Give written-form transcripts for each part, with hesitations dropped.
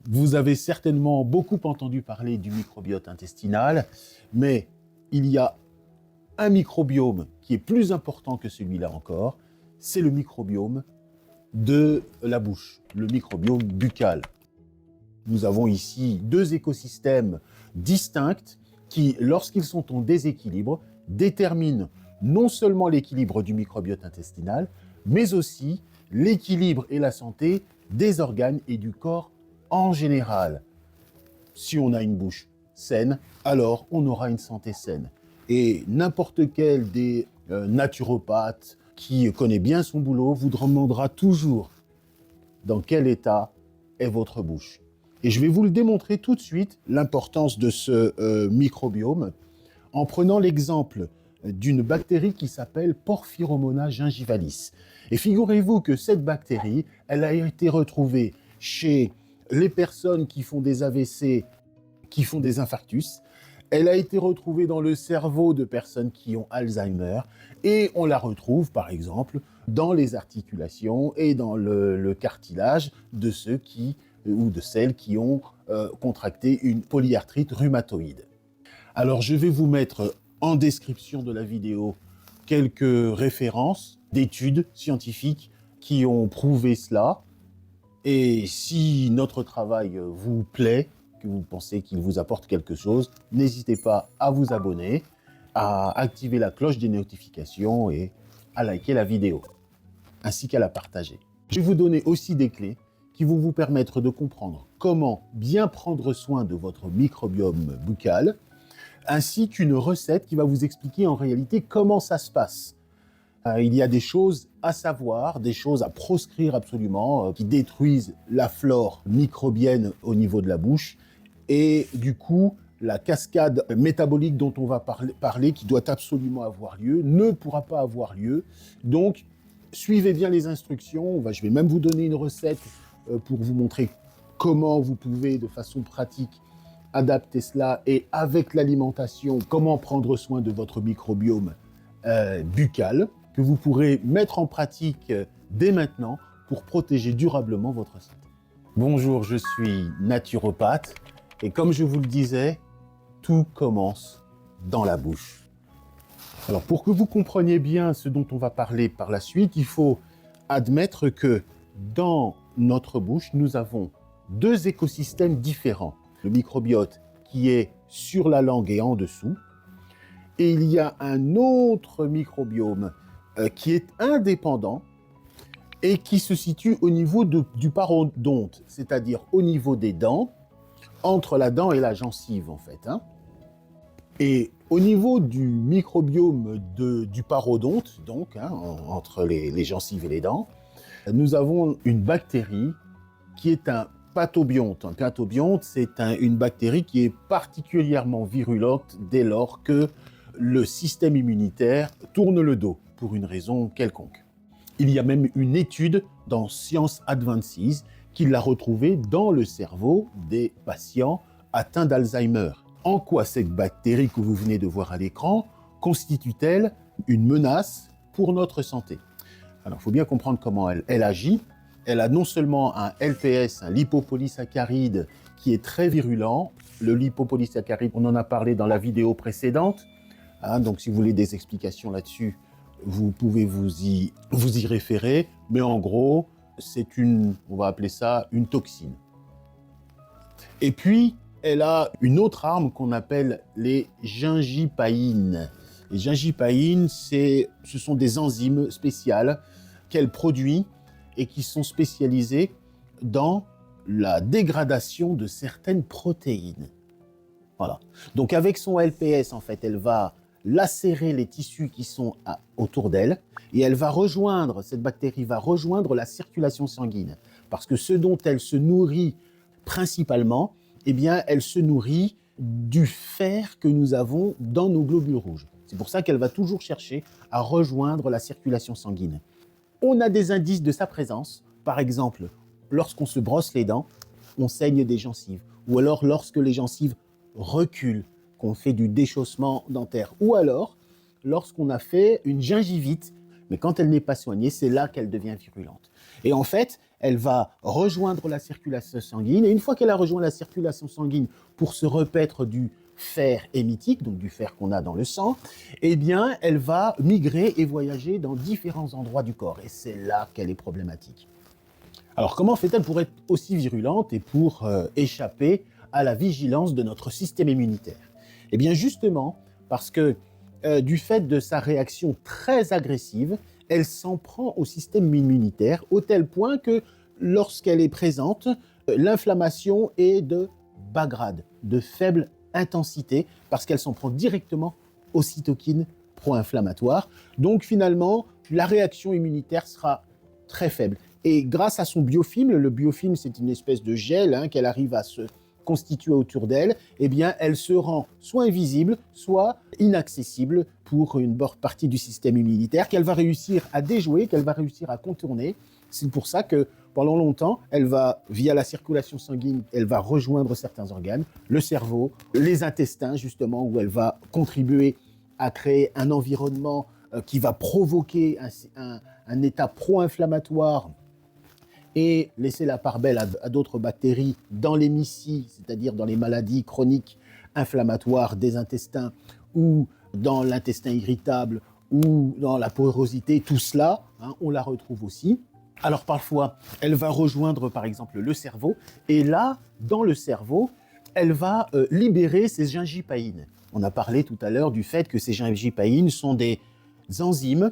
Vous avez certainement beaucoup entendu parler du microbiote intestinal, mais il y a un microbiome qui est plus important que celui-là encore, c'est le microbiome de la bouche, le microbiome buccal. Nous avons ici deux écosystèmes distincts qui, lorsqu'ils sont en déséquilibre, déterminent non seulement l'équilibre du microbiote intestinal, mais aussi l'équilibre et la santé des organes et du corps en général. Si on a une bouche saine, alors on aura une santé saine. Et n'importe quel des naturopathes qui connaît bien son boulot vous demandera toujours dans quel état est votre bouche. Et je vais vous le démontrer tout de suite, l'importance de ce microbiome, en prenant l'exemple d'une bactérie qui s'appelle Porphyromonas gingivalis. Et figurez-vous que cette bactérie, elle a été retrouvée chez les personnes qui font des AVC, qui font des infarctus. Elle a été retrouvée dans le cerveau de personnes qui ont Alzheimer et on la retrouve, par exemple, dans les articulations et dans le cartilage de ceux qui, ou de celles qui ont contracté une polyarthrite rhumatoïde. Alors, je vais vous mettre en description de la vidéo quelques références d'études scientifiques qui ont prouvé cela. Et si notre travail vous plaît, que vous pensez qu'il vous apporte quelque chose, n'hésitez pas à vous abonner, à activer la cloche des notifications et à liker la vidéo, ainsi qu'à la partager. Je vais vous donner aussi des clés qui vont vous permettre de comprendre comment bien prendre soin de votre microbiome buccal, ainsi qu'une recette qui va vous expliquer en réalité comment ça se passe. Il y a des choses à savoir, des choses à proscrire absolument, qui détruisent la flore microbienne au niveau de la bouche. Et du coup, la cascade métabolique dont on va parler, qui doit absolument avoir lieu, ne pourra pas avoir lieu. Donc, suivez bien les instructions. Je vais même vous donner une recette pour vous montrer comment vous pouvez, de façon pratique, adapter cela. Et avec l'alimentation, comment prendre soin de votre microbiome buccal, que vous pourrez mettre en pratique dès maintenant pour protéger durablement votre santé. Bonjour, je suis naturopathe et comme je vous le disais, tout commence dans la bouche. Alors pour que vous compreniez bien ce dont on va parler par la suite, il faut admettre que dans notre bouche, nous avons deux écosystèmes différents. Le microbiote qui est sur la langue et en dessous, et il y a un autre microbiome qui est indépendant et qui se situe au niveau du parodonte, c'est-à-dire au niveau des dents, entre la dent et la gencive en fait. Et au niveau du microbiome du parodonte, donc entre les gencives et les dents, nous avons une bactérie qui est un pathobionte. Un pathobionte, c'est une bactérie qui est particulièrement virulente dès lors que le système immunitaire tourne le dos pour une raison quelconque. Il y a même une étude dans Science Advances qui l'a retrouvée dans le cerveau des patients atteints d'Alzheimer. En quoi cette bactérie que vous venez de voir à l'écran constitue-t-elle une menace pour notre santé? Alors, il faut bien comprendre comment elle agit. Elle a non seulement un LPS, un lipopolysaccharide, qui est très virulent. Le lipopolysaccharide, on en a parlé dans la vidéo précédente. Donc, si vous voulez des explications là-dessus, vous pouvez vous y référer. Mais en gros, c'est on va appeler ça une toxine. Et puis, elle a une autre arme qu'on appelle les gingipaïnes. Les gingipaïnes, ce sont des enzymes spéciales qu'elle produit et qui sont spécialisées dans la dégradation de certaines protéines. Voilà. Donc avec son LPS, en fait, elle va lacérer les tissus qui sont autour d'elle et cette bactérie va rejoindre la circulation sanguine. Parce que ce dont elle se nourrit principalement, eh bien, elle se nourrit du fer que nous avons dans nos globules rouges. C'est pour ça qu'elle va toujours chercher à rejoindre la circulation sanguine. On a des indices de sa présence. Par exemple, lorsqu'on se brosse les dents, on saigne des gencives. Ou alors lorsque les gencives reculent, qu'on fait du déchaussement dentaire. Ou alors lorsqu'on a fait une gingivite, mais quand elle n'est pas soignée, c'est là qu'elle devient virulente. Et en fait, elle va rejoindre la circulation sanguine, et une fois qu'elle a rejoint la circulation sanguine pour se repaître du fer hémitique, donc du fer qu'on a dans le sang, eh bien, elle va migrer et voyager dans différents endroits du corps, et c'est là qu'elle est problématique. Alors, comment fait-elle pour être aussi virulente et pour échapper à la vigilance de notre système immunitaire? Eh bien, justement, parce que du fait de sa réaction très agressive, elle s'en prend au système immunitaire au tel point que lorsqu'elle est présente, l'inflammation est de bas grade, de faible intensité, parce qu'elle s'en prend directement aux cytokines pro-inflammatoires. Donc finalement, la réaction immunitaire sera très faible. Et grâce à son biofilm, le biofilm c'est une espèce de gel qu'elle arrive à se constituée autour d'elle, eh bien, elle se rend soit invisible, soit inaccessible pour une bonne partie du système immunitaire qu'elle va réussir à déjouer, qu'elle va réussir à contourner. C'est pour ça que pendant longtemps, elle va, via la circulation sanguine, elle va rejoindre certains organes, le cerveau, les intestins, justement, où elle va contribuer à créer un environnement qui va provoquer un état pro-inflammatoire et laisser la part belle à d'autres bactéries dans l'hémicie, c'est-à-dire dans les maladies chroniques inflammatoires des intestins ou dans l'intestin irritable ou dans la porosité, tout cela, on la retrouve aussi. Alors parfois, elle va rejoindre par exemple le cerveau, et là, dans le cerveau, elle va libérer ses gingipaïnes. On a parlé tout à l'heure du fait que ces gingipaïnes sont des enzymes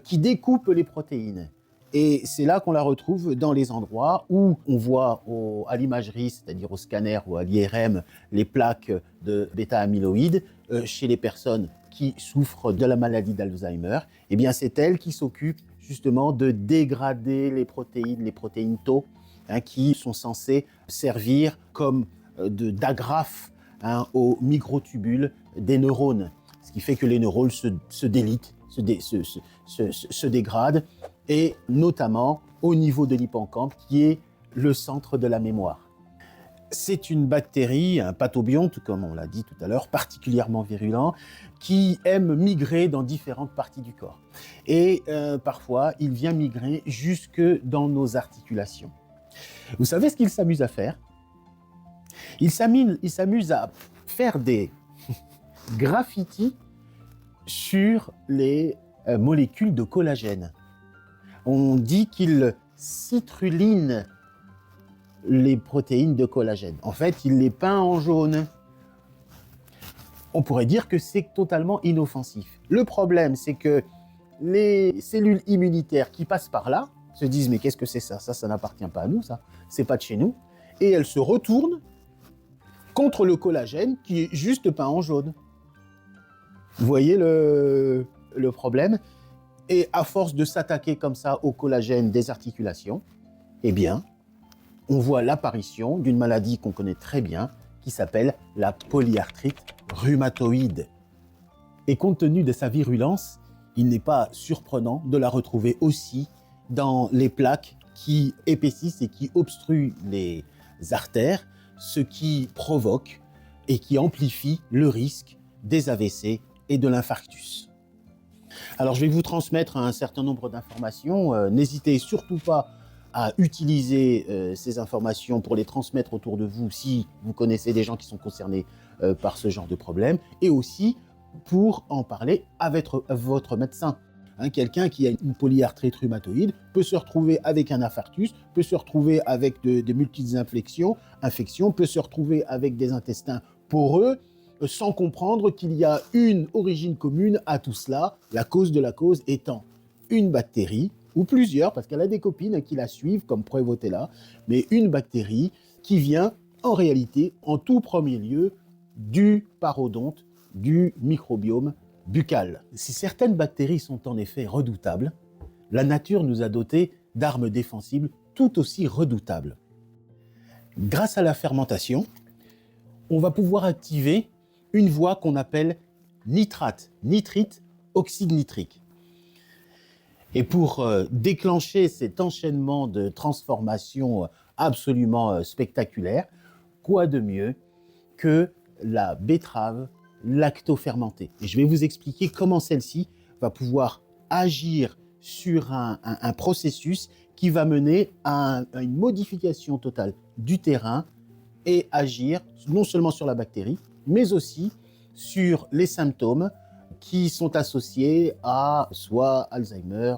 qui découpent les protéines. Et c'est là qu'on la retrouve dans les endroits où on voit à l'imagerie, c'est-à-dire au scanner ou à l'IRM, les plaques de bêta-amyloïdes chez les personnes qui souffrent de la maladie d'Alzheimer. Eh bien, c'est elle qui s'occupe justement de dégrader les protéines Tau, qui sont censées servir comme d'agrafe aux microtubules des neurones, ce qui fait que les neurones se délitent, se dégradent, et notamment au niveau de l'hippocampe, qui est le centre de la mémoire. C'est une bactérie, un pathobionte, comme on l'a dit tout à l'heure, particulièrement virulent, qui aime migrer dans différentes parties du corps. Et parfois, il vient migrer jusque dans nos articulations. Vous savez ce qu'il s'amuse à faire? Il s'amuse à faire des graffitis sur les molécules de collagène. On dit qu'il citruline les protéines de collagène. En fait, il les peint en jaune. On pourrait dire que c'est totalement inoffensif. Le problème, c'est que les cellules immunitaires qui passent par là se disent « mais qu'est-ce que c'est ça? Ça n'appartient pas à nous, ça. C'est pas de chez nous. » Et elles se retournent contre le collagène qui est juste peint en jaune. Vous voyez le problème? Et à force de s'attaquer comme ça au collagène des articulations, eh bien, on voit l'apparition d'une maladie qu'on connaît très bien, qui s'appelle la polyarthrite rhumatoïde. Et compte tenu de sa virulence, il n'est pas surprenant de la retrouver aussi dans les plaques qui épaississent et qui obstruent les artères, ce qui provoque et qui amplifie le risque des AVC et de l'infarctus. Alors, je vais vous transmettre un certain nombre d'informations. N'hésitez surtout pas à utiliser ces informations pour les transmettre autour de vous si vous connaissez des gens qui sont concernés par ce genre de problème, et aussi pour en parler avec votre médecin. Quelqu'un qui a une polyarthrite rhumatoïde peut se retrouver avec un infarctus, peut se retrouver avec de multiples infections, peut se retrouver avec des intestins poreux, sans comprendre qu'il y a une origine commune à tout cela, la cause de la cause étant une bactérie, ou plusieurs, parce qu'elle a des copines qui la suivent, comme Prevotella, mais une bactérie qui vient, en réalité, en tout premier lieu, du parodonte, du microbiome buccal. Si certaines bactéries sont en effet redoutables, la nature nous a dotés d'armes défensives tout aussi redoutables. Grâce à la fermentation, on va pouvoir activer une voie qu'on appelle nitrate, nitrite, oxyde nitrique. Et pour déclencher cet enchaînement de transformations absolument spectaculaires, quoi de mieux que la betterave lactofermentée. Et je vais vous expliquer comment celle-ci va pouvoir agir sur un processus qui va mener à une modification totale du terrain et agir non seulement sur la bactérie, mais aussi sur les symptômes qui sont associés à soit Alzheimer,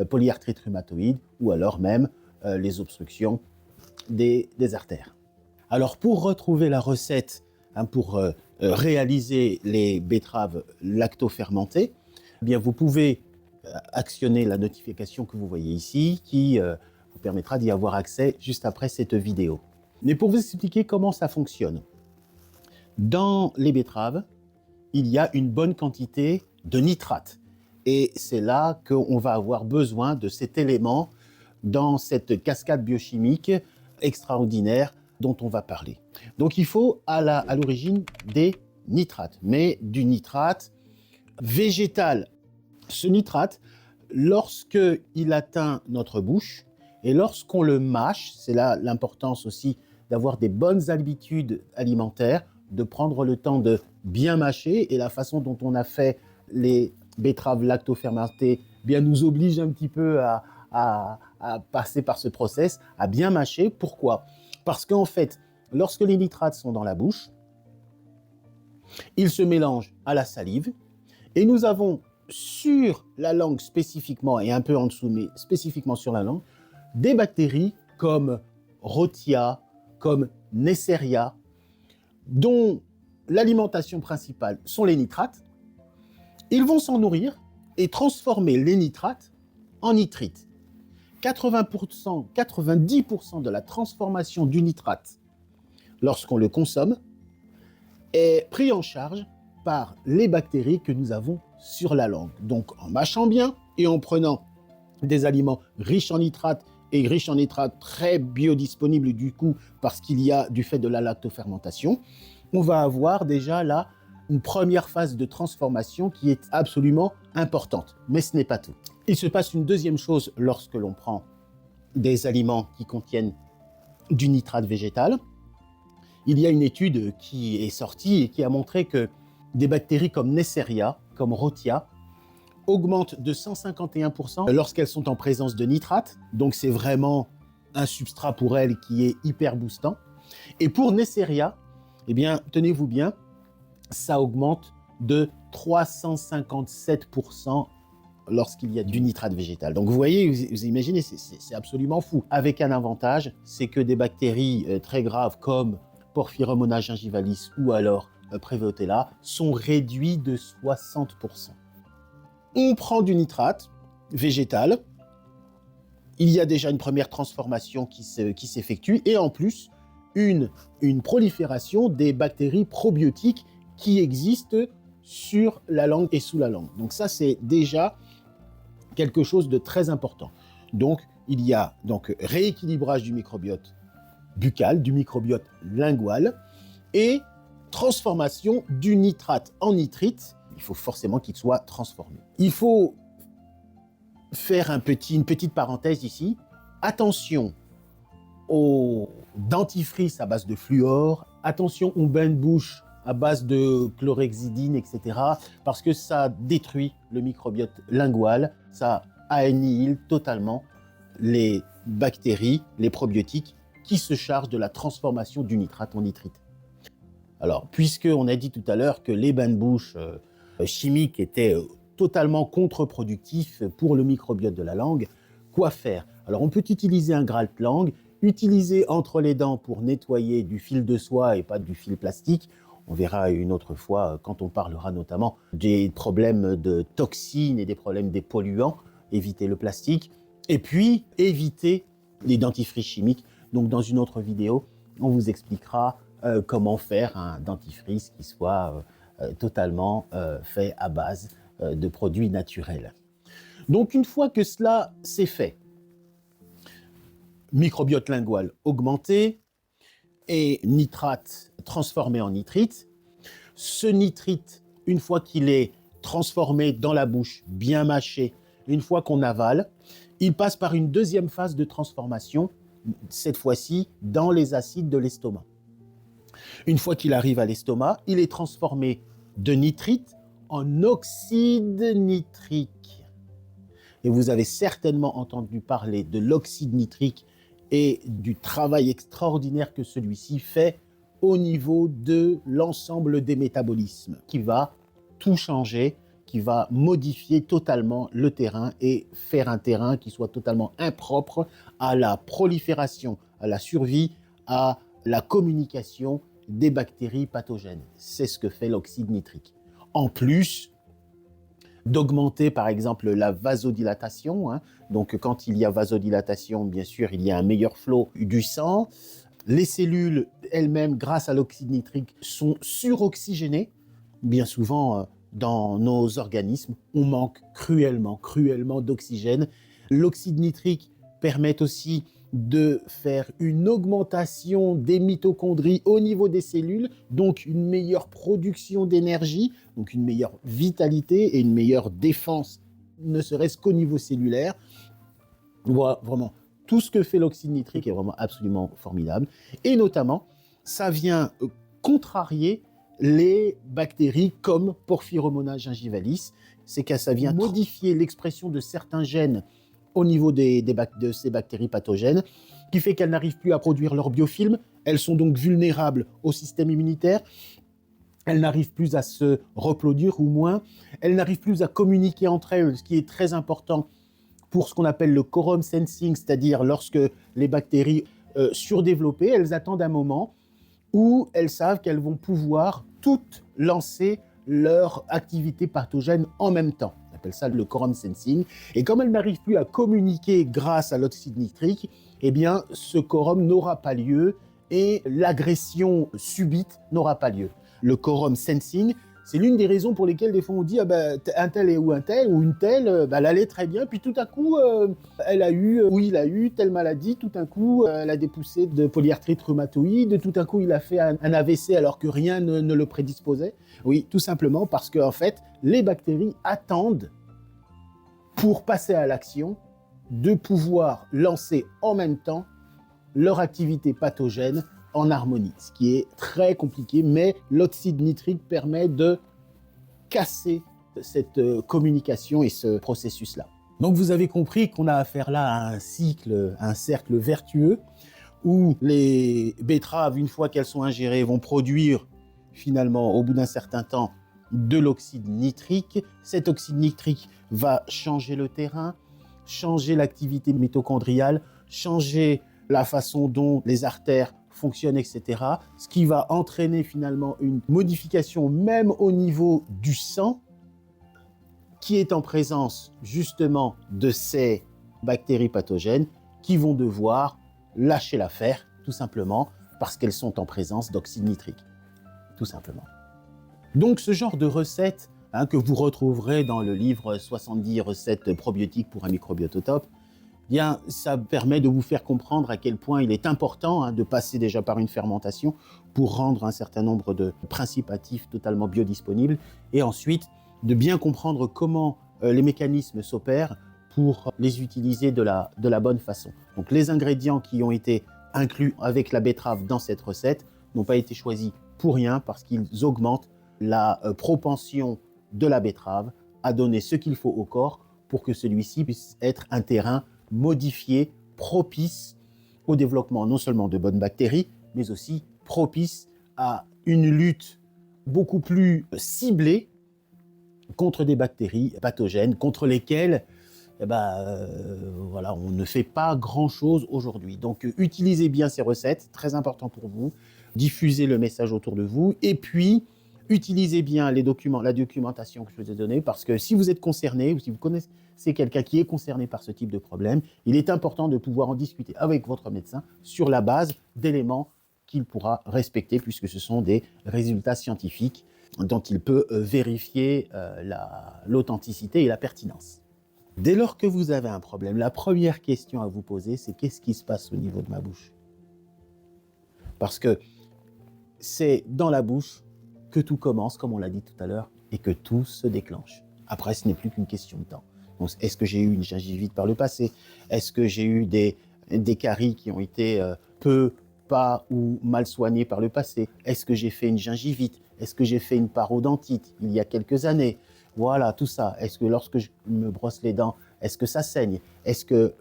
polyarthrite rhumatoïde ou alors même les obstructions des artères. Alors pour retrouver la recette, pour réaliser les betteraves lactofermentées, eh bien vous pouvez actionner la notification que vous voyez ici qui vous permettra d'y avoir accès juste après cette vidéo. Mais pour vous expliquer comment ça fonctionne, dans les betteraves, il y a une bonne quantité de nitrate. Et c'est là qu'on va avoir besoin de cet élément dans cette cascade biochimique extraordinaire dont on va parler. Donc il faut à l'origine des nitrates, mais du nitrate végétal. Ce nitrate, lorsqu'il atteint notre bouche et lorsqu'on le mâche, c'est là l'importance aussi d'avoir des bonnes habitudes alimentaires, de prendre le temps de bien mâcher, et la façon dont on a fait les betteraves lactofermentées bien nous oblige un petit peu à passer par ce process, à bien mâcher. Pourquoi? Parce qu'en fait, lorsque les nitrates sont dans la bouche, ils se mélangent à la salive, et nous avons sur la langue spécifiquement, et un peu en dessous, mais spécifiquement sur la langue, des bactéries comme Rhotia, comme Neisseria, dont l'alimentation principale sont les nitrates. Ils vont s'en nourrir et transformer les nitrates en nitrites. 80%, 90% de la transformation du nitrate, lorsqu'on le consomme, est pris en charge par les bactéries que nous avons sur la langue. Donc en mâchant bien et en prenant des aliments riches en nitrates et riches en nitrates très biodisponibles du coup parce qu'il y a du fait de la lactofermentation, on va avoir déjà là une première phase de transformation qui est absolument importante. Mais ce n'est pas tout. Il se passe une deuxième chose lorsque l'on prend des aliments qui contiennent du nitrate végétal. Il y a une étude qui est sortie et qui a montré que des bactéries comme Neisseria, comme Rhotia, augmentent de 151% lorsqu'elles sont en présence de nitrate. Donc c'est vraiment un substrat pour elles qui est hyper boostant. Et pour Neisseria, eh bien, tenez-vous bien, ça augmente de 357% lorsqu'il y a du nitrate végétal. Donc vous voyez, vous imaginez, c'est absolument fou. Avec un avantage, c'est que des bactéries très graves comme Porphyromonas gingivalis ou alors Prevotella sont réduits de 60%. On prend du nitrate végétal, il y a déjà une première transformation qui s'effectue et en plus, une prolifération des bactéries probiotiques qui existent sur la langue et sous la langue. Donc ça, c'est déjà quelque chose de très important. Donc, il y a donc rééquilibrage du microbiote buccal, du microbiote lingual, et transformation du nitrate en nitrite. Il faut forcément qu'il soit transformé. Il faut faire une petite parenthèse ici. Attention aux dentifrices à base de fluor, attention aux bains de bouche à base de chlorhexidine, etc. parce que ça détruit le microbiote lingual, ça annihile totalement les bactéries, les probiotiques qui se chargent de la transformation du nitrate en nitrite. Alors, puisqu'on a dit tout à l'heure que les bains de bouche chimiques étaient totalement contre-productifs pour le microbiote de la langue, quoi faire? Alors, on peut utiliser un gratte-langue, utiliser entre les dents pour nettoyer du fil de soie et pas du fil plastique. On verra une autre fois quand on parlera notamment des problèmes de toxines et des problèmes des polluants, éviter le plastique. Et puis, éviter les dentifrices chimiques. Donc, dans une autre vidéo, on vous expliquera comment faire un dentifrice qui soit totalement fait à base de produits naturels. Donc, une fois que cela c'est fait, microbiote lingual augmenté et nitrate transformé en nitrite. Ce nitrite, une fois qu'il est transformé dans la bouche, bien mâché, une fois qu'on avale, il passe par une deuxième phase de transformation, cette fois-ci dans les acides de l'estomac. Une fois qu'il arrive à l'estomac, il est transformé de nitrite en oxyde nitrique. et vous avez certainement entendu parler de l'oxyde nitrique et du travail extraordinaire que celui-ci fait au niveau de l'ensemble des métabolismes, qui va tout changer, qui va modifier totalement le terrain et faire un terrain qui soit totalement impropre à la prolifération, à la survie, à la communication des bactéries pathogènes. C'est ce que fait l'oxyde nitrique. En plus d'augmenter par exemple la vasodilatation, donc quand il y a vasodilatation, bien sûr, il y a un meilleur flot du sang. Les cellules elles-mêmes, grâce à l'oxyde nitrique, sont suroxygénées. Bien souvent, dans nos organismes, on manque cruellement d'oxygène. L'oxyde nitrique permet aussi de faire une augmentation des mitochondries au niveau des cellules, donc une meilleure production d'énergie, donc une meilleure vitalité et une meilleure défense, ne serait-ce qu'au niveau cellulaire. Voilà, vraiment, tout ce que fait l'oxyde nitrique est vraiment absolument formidable. Et notamment, ça vient contrarier les bactéries comme Porphyromonas gingivalis. C'est que ça vient modifier l'expression de certains gènes au niveau de ces bactéries pathogènes, qui fait qu'elles n'arrivent plus à produire leur biofilm. Elles sont donc vulnérables au système immunitaire. Elles n'arrivent plus à se reproduire, ou moins. Elles n'arrivent plus à communiquer entre elles, ce qui est très important pour ce qu'on appelle le quorum sensing, c'est-à-dire lorsque les bactéries surdéveloppées, elles attendent un moment où elles savent qu'elles vont pouvoir toutes lancer leur activité pathogène en même temps. On appelle ça le quorum sensing. Et comme elles n'arrivent plus à communiquer grâce à l'oxyde nitrique, eh bien, ce quorum n'aura pas lieu et l'agression subite n'aura pas lieu. Le quorum sensing, c'est l'une des raisons pour lesquelles des fois on dit un tel ou une telle, elle allait très bien, puis tout à coup elle a eu ou il a eu telle maladie, tout d'un coup elle a des poussées de polyarthrite rhumatoïde, tout d'un coup il a fait un AVC alors que rien ne le prédisposait. Oui, tout simplement parce que en fait les bactéries attendent pour passer à l'action de pouvoir lancer en même temps leur activité pathogène en harmonie, ce qui est très compliqué, mais l'oxyde nitrique permet de casser cette communication et ce processus-là. Donc vous avez compris qu'on a affaire là à un cercle vertueux, où les betteraves, une fois qu'elles sont ingérées, vont produire finalement, au bout d'un certain temps, de l'oxyde nitrique. Cet oxyde nitrique va changer le terrain, changer l'activité mitochondriale, changer la façon dont les artères fonctionnent, etc. Ce qui va entraîner finalement une modification même au niveau du sang, qui est en présence justement de ces bactéries pathogènes qui vont devoir lâcher l'affaire, tout simplement, parce qu'elles sont en présence d'oxyde nitrique, tout simplement. Donc ce genre de recette que vous retrouverez dans le livre 70 recettes probiotiques pour un microbiote au top, bien, ça permet de vous faire comprendre à quel point il est important de passer déjà par une fermentation pour rendre un certain nombre de principes actifs totalement biodisponibles, et ensuite de bien comprendre comment les mécanismes s'opèrent pour les utiliser de la bonne façon. Donc les ingrédients qui ont été inclus avec la betterave dans cette recette n'ont pas été choisis pour rien, parce qu'ils augmentent la propension de la betterave à donner ce qu'il faut au corps pour que celui-ci puisse être un terrain modifié, propice au développement non seulement de bonnes bactéries, mais aussi propice à une lutte beaucoup plus ciblée contre des bactéries pathogènes, contre lesquelles voilà, on ne fait pas grand-chose aujourd'hui. Donc utilisez bien ces recettes, très important pour vous, diffusez le message autour de vous, et puis utilisez bien la documentation que je vous ai donnée, parce que si vous êtes concerné, ou si vous connaissez quelqu'un qui est concerné par ce type de problème, il est important de pouvoir en discuter avec votre médecin sur la base d'éléments qu'il pourra respecter, puisque ce sont des résultats scientifiques dont il peut vérifier l'authenticité et la pertinence. Dès lors que vous avez un problème, la première question à vous poser, c'est qu'est-ce qui se passe au niveau de ma bouche? Parce que c'est dans la bouche que tout commence, comme on l'a dit tout à l'heure, et que tout se déclenche. Après, ce n'est plus qu'une question de temps. Donc, est-ce que j'ai eu une gingivite par le passé? Est-ce que j'ai eu des caries qui ont été peu, pas ou mal soignées par le passé? Est-ce que j'ai fait une gingivite? Est-ce que j'ai fait une parodontite il y a quelques années? Voilà, tout ça. Est-ce que lorsque je me brosse les dents, Est-ce que ça saigne? Est-ce que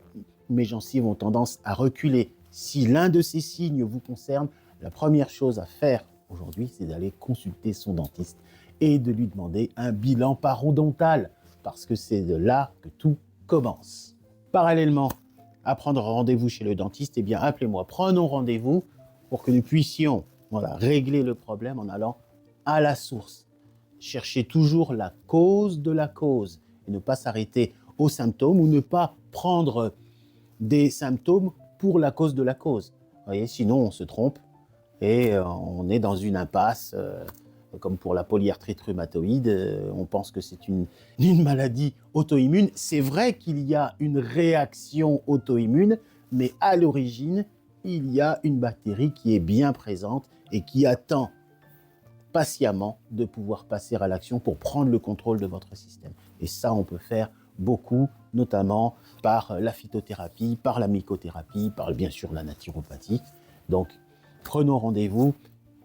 mes gencives ont tendance à reculer? Si l'un de ces signes vous concerne, la première chose à faire aujourd'hui, c'est d'aller consulter son dentiste et de lui demander un bilan parodontal, parce que c'est de là que tout commence. Parallèlement à prendre rendez-vous chez le dentiste, eh bien appelez-moi, prenons rendez-vous pour que nous puissions régler le problème en allant à la source. Cherchez toujours la cause de la cause et ne pas s'arrêter aux symptômes ou ne pas prendre des symptômes pour la cause de la cause. Vous voyez, sinon on se trompe et on est dans une impasse, comme pour la polyarthrite rhumatoïde, on pense que c'est une maladie auto-immune. C'est vrai qu'il y a une réaction auto-immune, mais à l'origine, il y a une bactérie qui est bien présente et qui attend patiemment de pouvoir passer à l'action pour prendre le contrôle de votre système. Et ça, on peut faire beaucoup, notamment par la phytothérapie, par la mycothérapie, par bien sûr la naturopathie. Donc, prenons rendez-vous,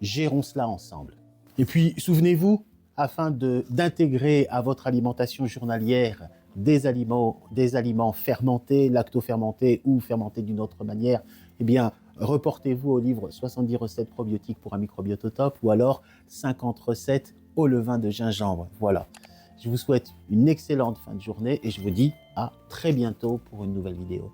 gérons cela ensemble. Et puis, souvenez-vous, afin d'intégrer à votre alimentation journalière des aliments fermentés, lactofermentés ou fermentés d'une autre manière, eh bien, reportez-vous au livre 70 recettes probiotiques pour un microbiote au top ou alors 50 recettes au levain de gingembre. Voilà. Je vous souhaite une excellente fin de journée et je vous dis à très bientôt pour une nouvelle vidéo.